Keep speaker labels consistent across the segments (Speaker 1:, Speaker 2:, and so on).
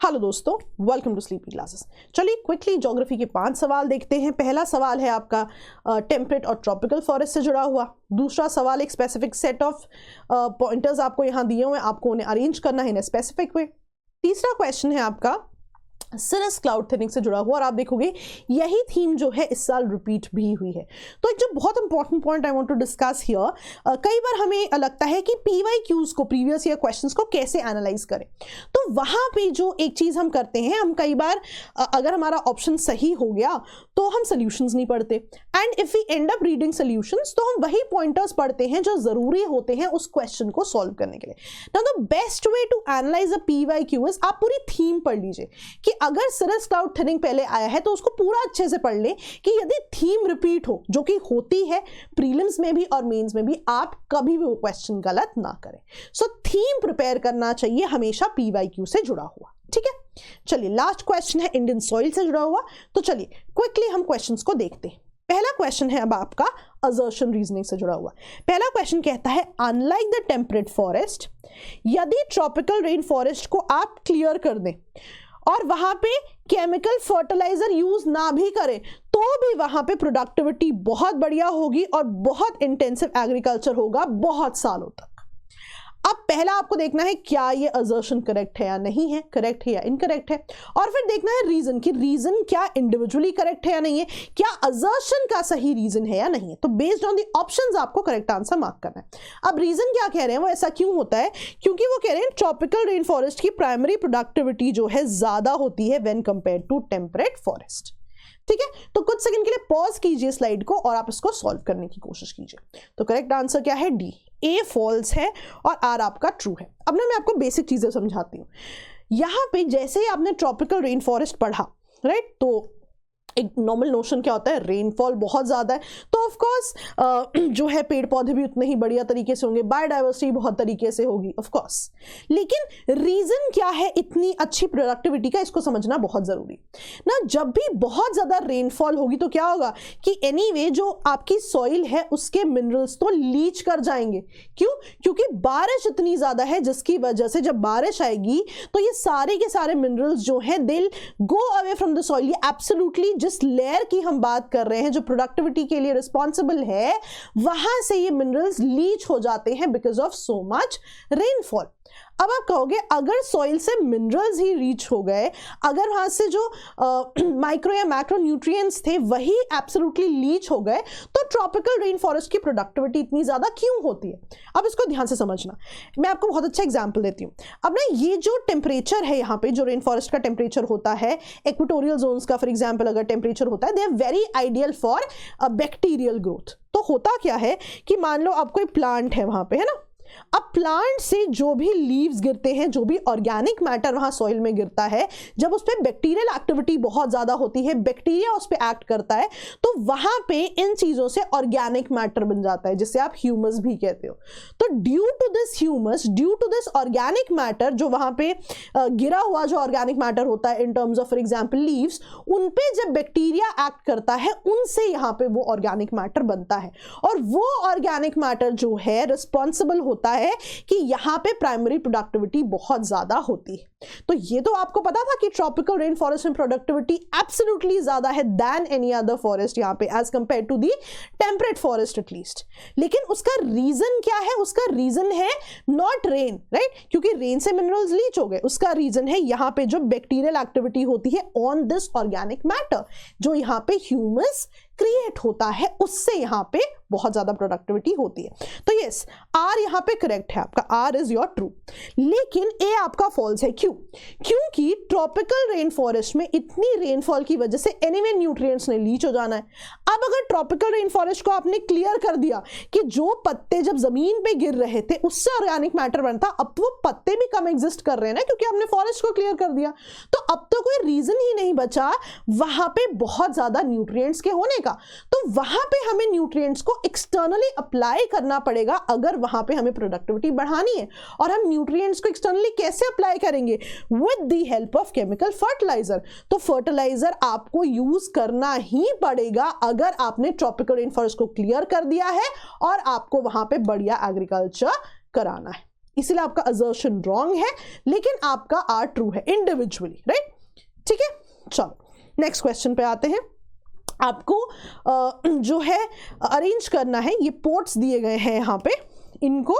Speaker 1: Hello दोस्तों, welcome to sleepy classes. चलिए quickly geography के 5 सवाल देखते हैं। पहला सवाल है आपका टेम्परेट और ट्रॉपिकल फॉरेस्ट से जुड़ा हुआ। दूसरा सवाल एक स्पेसिफिक सेट ऑफ पॉइंटर्स आपको यहाँ दिए हुए हैं, आपको उन्हें अरेंज करना है इन स्पेसिफिक वे। तीसरा क्वेश्चन है आपका सर्स क्लाउड थिनिंग से जुड़ा हुआ, और आप देखोगे यही थीम जो है इस साल रिपीट भी हुई है। तो एक जो बहुत important point I want to discuss here, कई बार हमें लगता है कि पीवाईक्यूज को, प्रीवियस ईयर क्वेश्चंस को कैसे एनालाइज करें। तो वहां पे जो एक चीज हम करते हैं, हम कई बार अगर हमारा ऑप्शन सही हो गया तो हम सॉल्यूशंस नहीं पढ़ते, and if we end up reading solutions तो हम वही पॉइंटर्स पढ़ते हैं जो जरूरी होते हैं उस क्वेश्चन को सॉल्व करने के लिए। Now the best way to analyse a PYQ is, आप पूरी थीम पढ़ लीजिए कि अगर सर्स क्लाउड थिनिंग पहले आया है तो उसको पूरा अच्छे से पढ़ ले कि यदि थीम रिपीट हो, जो कि होती है प्रीलिम्स में भी और मेंस में भी, आप कभी भी वो क्वेश्चन गलत ना करें। सो थीम प्रिपेयर करना चाहिए हमेशा पीवाईक्यू से जुड़ा हुआ। ठीक है, चलिए लास्ट क्वेश्चन है इंडियन सॉइल से जुड़ा हुआ। तो चलिए क्विकली हम क्वेश्चंस को देखते हैं। पहला क्वेश्चन है अब आपका असर्शन रीजनिंग से जुड़ा हुआ। पहला क्वेश्चन कहता है अनलाइक द टेम्परेट फॉरेस्ट, यदि ट्रॉपिकल रेन फॉरेस्ट को आप क्लियर कर दें और वहां पे केमिकल फर्टिलाइजर यूज ना भी करें तो भी वहां पे प्रोडक्टिविटी बहुत बढ़िया होगी और बहुत इंटेंसिव एग्रीकल्चर होगा बहुत सालों तक। अब पहला आपको देखना है क्या ये असर्शन करेक्ट है या नहीं है, करेक्ट है या इनकरेक्ट है, और फिर देखना है रीजन कि रीजन क्या इंडिविजुअली करेक्ट है या नहीं है, क्या असर्शन का सही रीजन है या नहीं है। तो बेस्ड ऑन द ऑप्शंस आपको करेक्ट आंसर मार्क करना है। अब रीजन क्या कह रहे हैं, वो ऐसा क्यों होता है, क्योंकि वो कह रहे हैं ट्रॉपिकल रेन फॉरेस्ट की प्राइमरी प्रोडक्टिविटी जो है ज्यादा होती है when compare to temperate forest. ठीक है, तो कुछ सेकंड के लिए पॉज कीजिए स्लाइड को और आप इसको सॉल्व करने की कोशिश कीजिए। तो करेक्ट आंसर क्या है, डी, ए फॉल्स है और आर आपका ट्रू है। अब ना मैं आपको बेसिक चीजें समझाती हूँ। यहां पे जैसे ही आपने ट्रॉपिकल रेन फॉरेस्ट पढ़ा, राइट, तो एक नॉर्मल नोशन क्या होता है, रेनफॉल बहुत ज़्यादा है तो ऑफ कोर्स जो है पेड़ पौधे भी उतने ही बढ़िया तरीके से होंगे, बायोडाइवर्सिटी बहुत तरीके से होगी ऑफ कोर्स। लेकिन रीज़न क्या है इतनी अच्छी प्रोडक्टिविटी का, इसको समझना बहुत ज़रूरी ना। जब भी बहुत ज़्यादा रेनफॉल होगी तो क्या होगा कि एनीवे जो आपकी सॉइल है उसके मिनरल्स तो लीच कर जाएंगे। क्यों? क्योंकि बारिश इतनी ज़्यादा है जिसकी वजह से जब बारिश आएगी तो ये सारे के सारे मिनरल्स जो हैं they will go away from the soil. ये एब्सोल्युटली जिस लेयर की हम बात कर रहे हैं जो प्रोडक्टिविटी के लिए रिस्पॉन्सिबल है, वहां से ये मिनरल्स लीच हो जाते हैं because of so much rainfall. अब आप कहोगे अगर सॉइल से मिनरल्स ही रीच हो गए, अगर वहां से जो माइक्रो या मैक्रो न्यूट्रिएंट्स थे वही एब्सोल्युटली लीच हो गए, तो ट्रॉपिकल रेन फॉरेस्ट की प्रोडक्टिविटी इतनी ज्यादा क्यों होती है। अब इसको ध्यान से समझना, मैं आपको बहुत अच्छा एग्जांपल देती हूँ। अब ना ये जो टेम्परेचर है, यहाँ पे जो रेन फॉरेस्ट का टेम्परेचर होता है, इक्वेटोरियल जोन्स का फॉर एग्जाम्पल अगर टेम्परेचर होता है, they are very ideal for bacterial growth. तो होता क्या है कि मान लो आप कोई प्लांट है वहां पे, है ना, अब प्लांट से जो भी लीव्स गिरते हैं, जो भी ऑर्गेनिक मैटर वहां सॉइल में गिरता है, जब उस पर बैक्टीरियल एक्टिविटी बहुत ज्यादा होती है, बैक्टीरिया उस पर एक्ट करता है, तो वहां पे इन चीजों से ऑर्गेनिक मैटर बन जाता है जिसे आप ह्यूमस भी कहते हो। तो due to this humus, due to this organic matter, जो वहां पे गिरा हुआ जो ऑर्गेनिक मैटर होता है in terms of for example leaves, उन पे जब बैक्टीरिया एक्ट करता है उनसे यहाँ पे वो ऑर्गेनिक मैटर बनता है, और वो ऑर्गेनिक मैटर जो है रिस्पॉन्सिबल होता है कि यहां पे प्राइमरी प्रोडक्टिविटी बहुत ज्यादा होती है। तो ये तो आपको पता था कि ट्रॉपिकल रेन फॉरेस्ट में प्रोडक्टिविटी एब्सोल्युटली ज्यादा है देन एनी अदर फॉरेस्ट यहां पे as compare to the temperate forest at least. लेकिन उसका रीजन क्या है, उसका रीजन है नॉट रेन, राइट, क्योंकि रेन से मिनरल्स लीच हो गए। उसका रीजन है यहां पे जो बैक्टीरियल एक्टिविटी होती है ऑन दिस ऑर्गेनिक मैटर, जो यहां पे ह्यूमस क्रिएट होता है, उससे यहां पे बहुत ज्यादा प्रोडक्टिविटी होती है। तो यस, आर यहां पे करेक्ट है आपका, आर इज योर ट्रू। लेकिन ए आपका फॉल्स है। क्यों? क्योंकि ट्रॉपिकल रेन फॉरेस्ट में इतनी रेनफॉल की वजह से एनीवे न्यूट्रिएंट्स ने लीच हो जाना है। अब अगर ट्रॉपिकल रेन फॉरेस्ट को आपने क्लियर कर दिया कि जो पत्ते जब जमीन पे गिर रहे थे उससे ऑर्गेनिक मैटर बनता, अब वो पत्ते भी कम एग्जिस्ट कर रहे हैं ना, क्योंकि आपने फॉरेस्ट को क्लियर कर दिया, तो अब तो कोई रीजन ही नहीं बचा वहां पे बहुत ज्यादा न्यूट्रिएंट्स के होने का। तो वहां पे हमें न्यूट्रिएंट्स को एक्सटर्नली अप्लाई करना पड़ेगा अगर वहां पे हमें प्रोडक्टिविटी बढ़ानी है। और हम न्यूट्रिएंट्स को एक्सटर्नली कैसे अप्लाई करेंगे, with the help of chemical fertilizer. तो फर्टिलाइजर आपको यूज करना ही पड़ेगा अगर आपने ट्रॉपिकल रेन फॉरेस्ट को क्लियर कर दिया है और आपको वहां पे बढ़िया एग्रीकल्चर कराना है। इसीलिए आपका असर्शन रॉन्ग है, लेकिन आपका आर ट्रू है इंडिविजुअली, राइट? ठीक है, चलो नेक्स्ट क्वेश्चन पे आते हैं। आपको जो है अरेंज करना है, ये पोर्ट्स दिए गए हैं यहाँ पे, इनको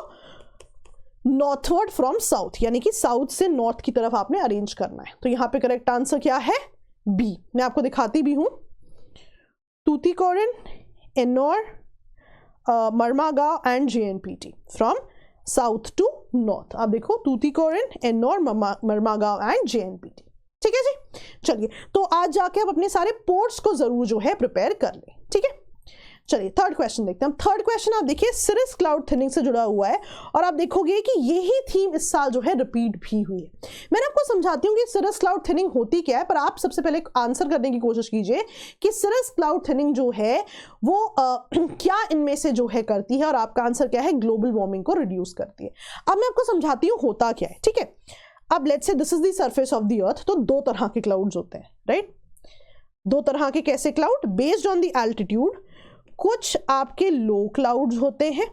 Speaker 1: नॉर्थवर्ड फ्रॉम साउथ, यानी कि साउथ से नॉर्थ की तरफ आपने अरेंज करना है। तो यहाँ पे करेक्ट आंसर क्या है? बी। मैं आपको दिखाती भी हूं, Tuticorin, Ennore, Marmagao and JNPT from south to north. आप देखो, तूतीकोरिन, एनोर, मर्मागांव एंड जेएनपीटी। ठीक है जी, चलिए तो आज जाके आप अपने सारे पोर्ट्स को जरूर जो है प्रिपेयर कर लें। ठीक है, चलिए थर्ड क्वेश्चन देखते हैं। थर्ड क्वेश्चन आप देखिए सिरस क्लाउड थिनिंग से जुड़ा हुआ है, और आप देखोगे कि यही थीम इस साल जो है रिपीट भी हुई है। मैंने आपको समझाती हूँ कि सिरस क्लाउड थिनिंग होती क्या है, पर आप सबसे पहले आंसर करने की कोशिश कीजिए कि सिरस क्लाउड थिनिंग जो है वो क्या इनमें से जो है करती है, और आपका आंसर क्या है? ग्लोबल वार्मिंग को रिड्यूस करती है। अब मैं आपको समझाती हूँ होता क्या है। ठीक है, अब let's say this is the surface of the earth, तो दो तरह के क्लाउड्स होते हैं, राइट? दो तरह के कैसे cloud? Based on the altitude, कुछ आपके लो क्लाउड्स होते हैं,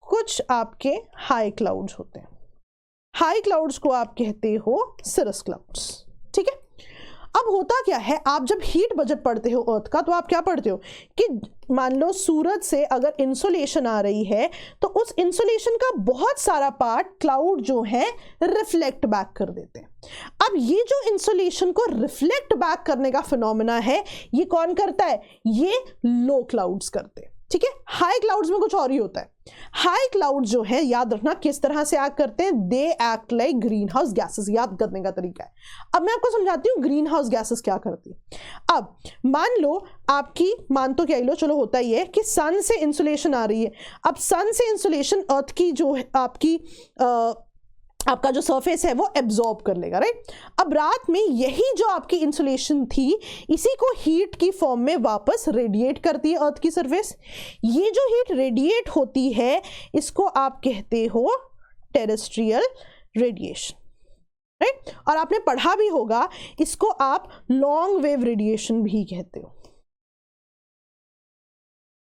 Speaker 1: कुछ आपके हाई क्लाउड्स होते हैं। हाई क्लाउड्स को आप कहते हो सिरस क्लाउड्स। ठीक है, अब होता क्या है, आप जब हीट बजट पढ़ते हो अर्थ का, तो आप क्या पढ़ते हो कि मान लो सूरज से अगर इंसुलेशन आ रही है, तो उस इंसुलेशन का बहुत सारा पार्ट क्लाउड जो है रिफ्लेक्ट बैक कर देते हैं। अब ये जो इंसुलेशन को रिफ्लेक्ट बैक करने का फिनोमेना है, ये कौन करता है? ये लो क्लाउड्स करते हैं। ठीक है, हाई क्लाउड्स में कुछ और ही होता है। हाई क्लाउड जो है, याद रखना किस तरह से एक्ट करते हैं, they act like green house gases. याद करने का तरीका है, अब मैं आपको समझाती हूँ ग्रीन हाउस गैसेस क्या करती है। अब मान लो आपकी, मान तो क्या ही लो, चलो होता ही है कि सन से इंसुलेशन आ रही है। अब सन से इंसुलेशन अर्थ की जो है आपका जो सरफेस है वो एब्जॉर्ब कर लेगा, राइट? अब रात में यही जो आपकी इंसुलेशन थी, इसी को हीट की फॉर्म में वापस रेडिएट करती है अर्थ की सरफेस। ये जो हीट रेडिएट होती है, इसको आप कहते हो टेरेस्ट्रियल रेडिएशन, राइट? और आपने पढ़ा भी होगा, इसको आप लॉन्ग वेव रेडिएशन भी कहते हो।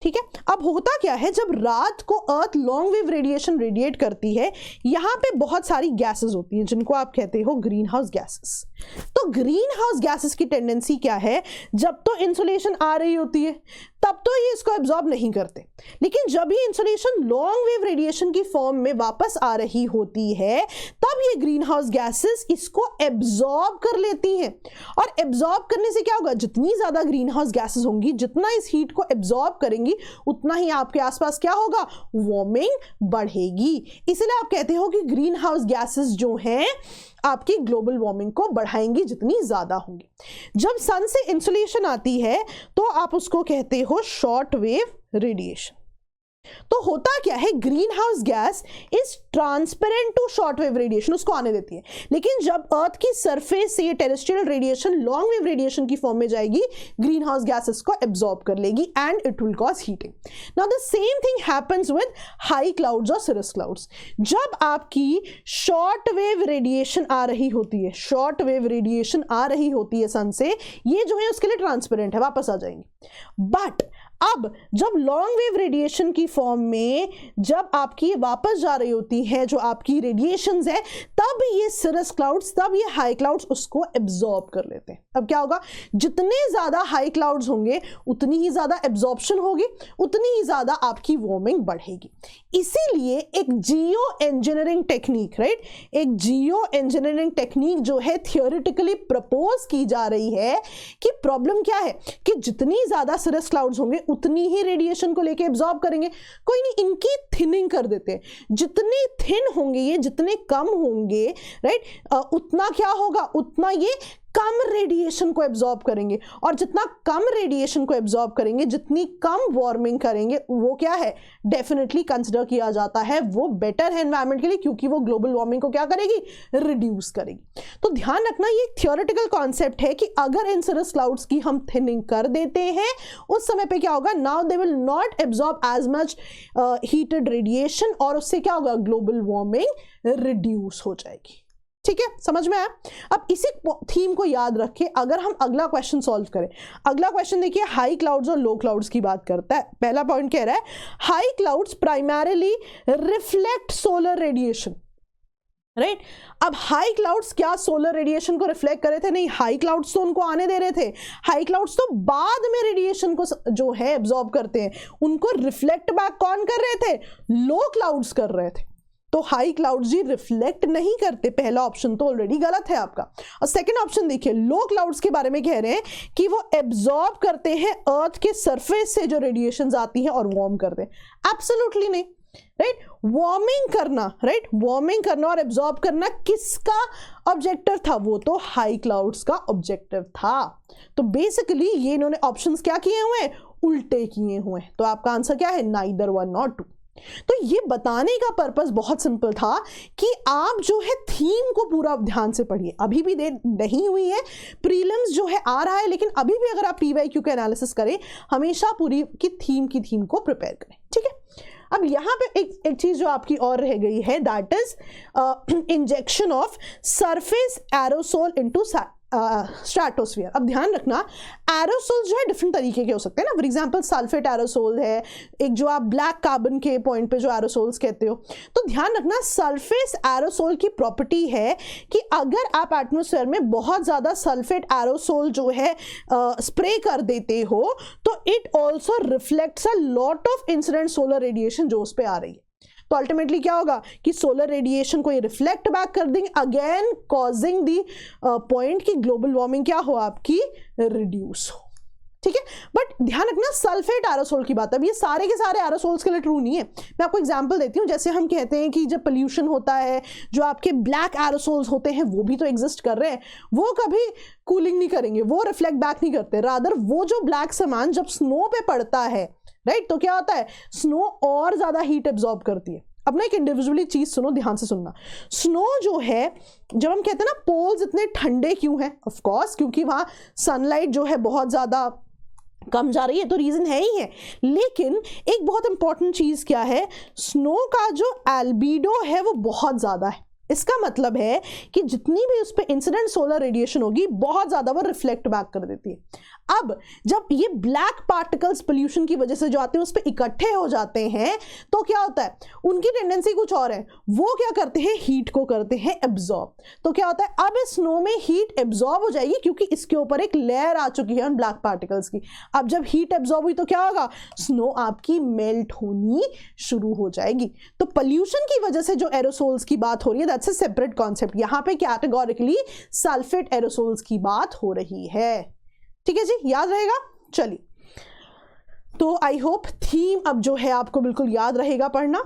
Speaker 1: ठीक है, अब होता क्या है, जब रात को अर्थ लॉन्ग वेव रेडिएशन रेडिएट करती है, यहां पे बहुत सारी गैसेस होती हैं जिनको आप कहते हो ग्रीन हाउस गैसेस। तो ग्रीन हाउस गैसेस की टेंडेंसी क्या है, जब तो इंसुलेशन आ रही होती है तब तो ये इसको एब्जॉर्ब नहीं करते, लेकिन जब ये इंसुलेशन लॉन्ग वेव रेडिएशन की फॉर्म में वापस आ रही होती है, तब ये ग्रीन हाउस गैसेस इसको एब्जॉर्ब कर लेती हैं। और एब्जॉर्ब करने से क्या होगा, जितनी ज्यादा ग्रीन हाउस गैसेस होंगी, जितना इस हीट को एब्जॉर्ब करेंगी, उतना ही आपके आसपास क्या होगा, वार्मिंग बढ़ेगी। इसलिए आप कहते हो कि ग्रीन हाउस गैसेस जो हैं आपकी ग्लोबल वार्मिंग को बढ़ाएंगी जितनी ज्यादा होंगी। जब सन से इंसुलेशन आती है, तो आप उसको कहते हो शॉर्ट वेव रेडिएशन। तो होता क्या है, greenhouse gas is transparent to short wave radiation, उसको आने देती है। लेकिन जब अर्थ की सरफेस से ये terrestrial radiation long wave radiation की फॉर्म में जाएगी, ग्रीन हाउस गैस इसको एब्जॉर्ब कर लेगी and it will cause heating. Now the same thing happens with high clouds और सिरस क्लाउड्स। जब आपकी शॉर्ट वेव रेडिएशन आ रही होती है, शॉर्ट वेव रेडिएशन आ रही होती है सन से, ये जो है उसके लिए ट्रांसपेरेंट है, वापस आ जाएंगे। बट अब जब लॉन्ग वेव रेडिएशन की फॉर्म में जब आपकी वापस जा रही होती है जो आपकी रेडिएशंस है, तब ये सिरस क्लाउड्स, तब ये हाई क्लाउड्स उसको एब्जॉर्ब कर लेते हैं। अब क्या होगा, जितने ज्यादा हाई क्लाउड्स होंगे उतनी ही ज्यादा एब्जॉर्प्शन होगी, उतनी ही ज्यादा आपकी वार्मिंग बढ़ेगी। इसीलिए एक जियो इंजीनियरिंग टेक्निक, राइट, एक जियो इंजीनियरिंग टेक्निक जो है थियोरेटिकली प्रपोज की जा रही है कि प्रॉब्लम क्या है कि जितनी ज्यादा सिरस क्लाउड्स होंगे उतनी ही रेडिएशन को लेके एब्जॉर्ब करेंगे। कोई नहीं, इनकी थिनिंग कर देते हैं। जितने थिन होंगे ये, जितने कम होंगे, राइट, उतना क्या होगा, उतना ये कम रेडिएशन को एब्जॉर्ब करेंगे। और जितना कम रेडिएशन को एब्जॉर्ब करेंगे, जितनी कम वार्मिंग करेंगे, वो क्या है, डेफिनेटली कंसिडर किया जाता है वो बेटर है एनवायरनमेंट के लिए, क्योंकि वो ग्लोबल वार्मिंग को क्या करेगी, रिड्यूस करेगी। तो ध्यान रखना, ये थियोरेटिकल कॉन्सेप्ट है कि अगर इन सिरस क्लाउड्स की हम थिनिंग कर देते हैं, उस समय पे क्या होगा, now they will not absorb as much heated radiation, और उससे क्या होगा, ग्लोबल वार्मिंग रिड्यूस हो जाएगी। ठीक है, समझ में आया। अब इसी थीम को याद रखें अगर हम अगला क्वेश्चन सॉल्व करें। अगला क्वेश्चन देखिए, हाई क्लाउड्स और लो क्लाउड्स की बात करता है। पहला पॉइंट कह रहा है high clouds primarily reflect solar radiation, right. अब हाई क्लाउड्स क्या सोलर रेडिएशन को रिफ्लेक्ट कर रहे थे? नहीं, हाई क्लाउड्स तो उनको आने दे रहे थे। हाई क्लाउड्स तो बाद में रेडिएशन को जो है एब्जॉर्ब करते हैं, उनको रिफ्लेक्ट बैक कौन कर रहे थे? लो क्लाउड्स कर रहे थे। तो हाई क्लाउड्स जी रिफ्लेक्ट नहीं करते, पहला ऑप्शन तो ऑलरेडी गलत है आपका। और सेकंड ऑप्शन देखिए, लो क्लाउड्स के बारे में कह रहे हैं कि वो एब्जॉर्ब करते हैं अर्थ के सरफेस से जो रेडिएशंस आती हैं और वार्म करते हैं। एब्सोल्युटली नहीं, राइट। वार्मिंग करना, राइट, वार्मिंग करना और एब्जॉर्ब करना किसका ऑब्जेक्टिव था? वो तो हाई क्लाउड्स का ऑब्जेक्टिव था। तो बेसिकली ये इन्होंने ऑप्शंस क्या किए हुए हैं? उल्टे किए हुए हैं। तो आपका आंसर क्या है? Neither one nor two. तो ये बताने का पर्पस बहुत सिंपल था कि आप जो है थीम को पूरा ध्यान से पढ़िए। अभी भी देर नहीं हुई है, प्रीलिम्स जो है आ रहा है, लेकिन अभी भी अगर आप पीवाईक्यू का एनालिसिस करें, हमेशा पूरी की थीम को प्रिपेयर करें, ठीक है। अब यहाँ पे एक चीज जो आपकी और रह गई है, that is injection of surface aerosol into stratosphere. अब ध्यान रखना, एरोसोल जो है डिफरेंट तरीके के हो सकते हैं ना। फॉर एग्जांपल सल्फेट एरोसोल है, एक जो आप ब्लैक कार्बन के पॉइंट पे जो एरोसोल्स कहते हो। तो ध्यान रखना, सरफेस एरोसोल की प्रॉपर्टी है कि अगर आप एटमॉस्फेयर में बहुत ज्यादा सल्फेट एरोसोल जो है स्प्रे कर देते हो, तो it also reflects a lot of incident solar radiation जो उस पर आ रही है। तो अल्टीमेटली क्या होगा कि सोलर रेडिएशन को ये रिफ्लेक्ट बैक कर देंगे, अगेन कॉजिंग दी पॉइंट कि ग्लोबल वार्मिंग क्या हो आपकी, रिड्यूस हो, ठीक है। बट ध्यान रखना, सल्फेट एरोसोल की बात है। अब ये सारे के सारे एरोसोल्स के लिए ट्रू नहीं है। मैं आपको एग्जांपल देती हूँ। जैसे हम कहते हैं कि जब पोल्यूशन होता है, जो आपके ब्लैक एरोसोल्स होते हैं वो भी तो एग्जिस्ट कर रहे हैं, वो कभी कूलिंग नहीं करेंगे, वो रिफ्लेक्ट बैक नहीं करते। रादर वो जो ब्लैक सामान जब स्नो पे पड़ता है, राइट, तो क्या होता है, स्नो और ज्यादा हीट एब्जॉर्ब करती है। अब ना एक इंडिविजुअली चीज सुनो, ध्यान से सुनना। स्नो जो है, जब हम कहते हैं ना पोल्स इतने ठंडे क्यों हैं? ऑफ कोर्स क्योंकि वहां सनलाइट जो है बहुत ज्यादा कम जा रही है, तो रीजन है ही है। लेकिन एक बहुत इंपॉर्टेंट चीज क्या है, स्नो का जो एल्बिडो है वो बहुत ज्यादा है। इसका मतलब है कि जितनी भी उस पर इंसिडेंट सोलर रेडिएशन होगी, बहुत ज्यादा वो रिफ्लेक्ट बैक कर देती है। अब जब ये ब्लैक पार्टिकल्स पोल्यूशन की वजह से जो आते हैं उस पर इकट्ठे हो जाते हैं, तो क्या होता है, उनकी टेंडेंसी कुछ और है। वो क्या करते हैं, हीट को करते हैं एब्जॉर्ब। तो क्या होता है, अब इस स्नो में हीट एब्जॉर्ब हो जाएगी क्योंकि इसके ऊपर एक लेयर आ चुकी है उन ब्लैक पार्टिकल्स की। अब जब हीट एब्जॉर्ब हुई तो क्या होगा, स्नो आपकी मेल्ट होनी शुरू हो जाएगी। तो पोल्यूशन की वजह से जो एरोसोल्स की बात हो रही है, दैट्स अ सेपरेट कॉन्सेप्ट। यहां पे कैटेगोरिकली सल्फेट एरोसोल्स की बात हो रही है, ठीक है जी, याद रहेगा। चलिए, तो आई होप थीम अब जो है आपको बिल्कुल याद रहेगा पढ़ना।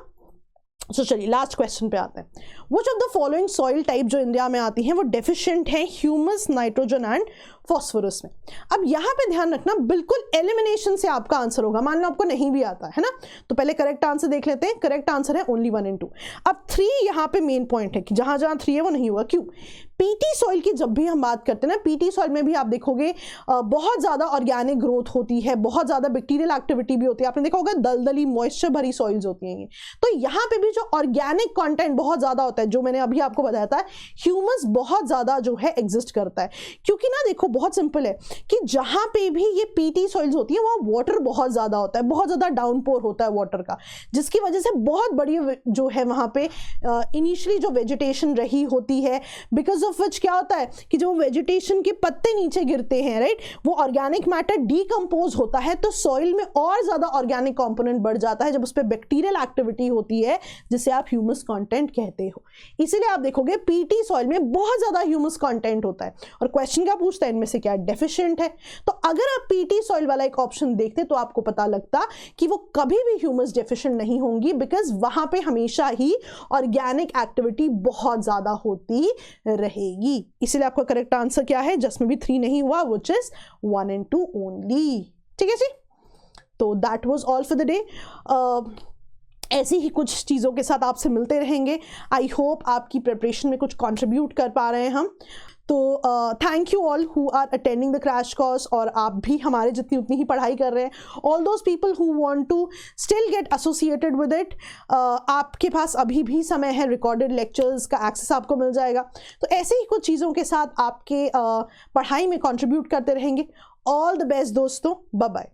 Speaker 1: सो चलिए लास्ट क्वेश्चन पे आते हैं। Which of the following soil type जो इंडिया में आती हैं वो डेफिशिएंट है ह्यूमस, नाइट्रोजन एंड फॉस्फोरस में? अब यहां पे ध्यान रखना, बिल्कुल एलिमिनेशन से आपका आंसर होगा। मान लो आपको नहीं भी आता है ना, तो पहले करेक्ट आंसर देख लेते हैं। करेक्ट आंसर है ओनली 1 and 2। अब 3 यहां पे मेन पॉइंट है कि जहां जहां 3 है वो नहीं हुआ। क्यों? पीटी सॉइल की जब भी हम बात करते हैं ना, पीटी सॉइल में भी आप देखोगे बहुत ज्यादा ऑर्गेनिक ग्रोथ होती है, बहुत ज्यादा बैक्टीरियल एक्टिविटी भी होती है। आपने देखा होगा दलदली मॉइस्चर भरी सॉइल्स होती हैं। तो यहाँ पे भी जो ऑर्गेनिक कंटेंट बहुत ज्यादा होता है, जो मैंने अभी आपको बताया था, ह्यूमस बहुत ज्यादा जो है एग्जिस्ट करता है। क्योंकि ना देखो, बहुत सिंपल है कि जहां पे भी ये पीटी सॉइल्स होती है वहां वाटर बहुत ज्यादा होता है, बहुत ज्यादा डाउनपोर होता है वाटर का, जिसकी वजह से बहुत बड़ी जो है वहां पे इनिशियली जो वेजिटेशन रही होती है, बिकॉज ऑफ विच क्या होता है कि जो वेजिटेशन के पत्ते नीचे गिरते हैं, राइट, वो ऑर्गेनिक मैटर डीकंपोज होता है, तो सॉइल में और ज्यादा ऑर्गेनिक कंपोनेंट बढ़ जाता है जब उस पर बैक्टीरियल एक्टिविटी होती है, जिसे आप ह्यूमस कंटेंट कहते हो। इसीलिए आप देखोगे पीटी सॉइल में बहुत ज्यादा ह्यूमस कंटेंट होता है। और क्वेश्चन क्या पूछता है, इनमें से क्या डेफिशिएंट है? तो अगर आप पीटी सॉइल वाला एक ऑप्शन देखते तो आपको पता लगता कि वो कभी भी ह्यूमस डेफिशिएंट नहीं होंगी, बिकॉज वहां पे हमेशा ही ऑर्गेनिक एक्टिविटी बहुत ज्यादा होती रहेगी। इसीलिए आपका करेक्ट आंसर क्या है, जिसमें भी 3 नहीं हुआ, व्हिच इज 1 and 2 ओनली। ठीक है जी, तो that was all for the day. ऐसी ही कुछ चीज़ों के साथ आपसे मिलते रहेंगे। आई होप आपकी प्रिपरेशन में कुछ कंट्रीब्यूट कर पा रहे हैं हम। तो thank you all who are attending the crash course, और आप भी हमारे जितनी उतनी ही पढ़ाई कर रहे हैं। All those people who want to still get associated with it, आपके पास अभी भी समय है, रिकॉर्डेड लेक्चर्स का एक्सेस आपको मिल जाएगा। तो ऐसे ही कुछ चीज़ों के साथ आपके पढ़ाई में कंट्रीब्यूट करते रहेंगे। ऑल द बेस्ट दोस्तों, बाय बाय।